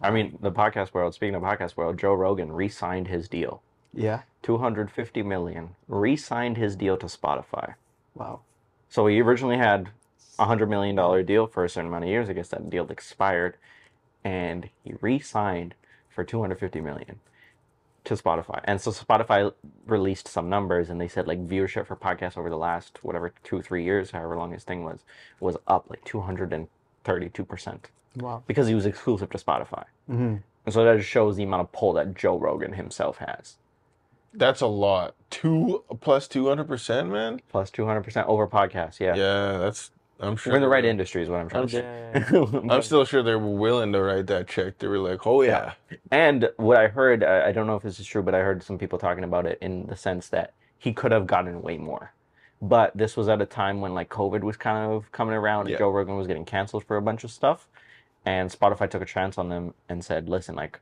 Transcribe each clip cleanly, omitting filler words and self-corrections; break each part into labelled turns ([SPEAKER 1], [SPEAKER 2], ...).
[SPEAKER 1] I mean, the podcast world, speaking of podcast world, Joe Rogan re-signed his deal.
[SPEAKER 2] Yeah.
[SPEAKER 1] 250 million. Re-signed his deal to Spotify.
[SPEAKER 2] Wow.
[SPEAKER 1] So he originally had $100 million deal for a certain amount of years. I guess that deal expired, and he re-signed for 250 million to Spotify. And so Spotify released some numbers, and they said like viewership for podcasts over the last whatever 2 3 years, however long his thing was up like 232%.
[SPEAKER 2] Wow.
[SPEAKER 1] Because he was exclusive to Spotify.
[SPEAKER 2] Mm-hmm.
[SPEAKER 1] And so that just shows the amount of pull that Joe Rogan himself has.
[SPEAKER 3] That's a lot. Plus 200%, man.
[SPEAKER 1] Plus 200% over podcasts, yeah.
[SPEAKER 3] Yeah, that's. I'm sure
[SPEAKER 1] We're in the right industry, is what I'm trying to say.
[SPEAKER 3] I'm still sure they were willing to write that check. They were like, oh yeah.
[SPEAKER 1] And what I heard, I don't know if this is true, but I heard some people talking about it in the sense that he could have gotten way more. But this was at a time when like COVID was kind of coming around, and Joe Rogan was getting canceled for a bunch of stuff. And Spotify took a chance on them and said, listen, like,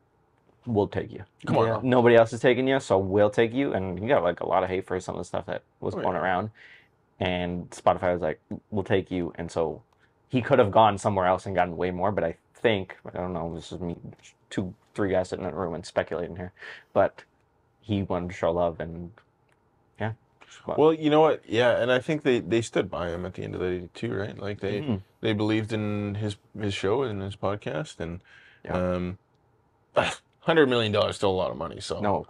[SPEAKER 1] we'll take you.
[SPEAKER 3] Come on now.
[SPEAKER 1] Nobody else is taking you, so we'll take you. And he got like a lot of hate for some of the stuff that was going around. And Spotify was like, we'll take you. And so he could have gone somewhere else and gotten way more, but I think, I don't know, this is me, 2 3 guys sitting in a room and speculating here, but he wanted to show love, and yeah.
[SPEAKER 3] Well, you know what? Yeah, and I think they stood by him at the end of the day too, right? Like they believed in his show and his podcast, and $100 million is still a lot of money. So
[SPEAKER 1] no,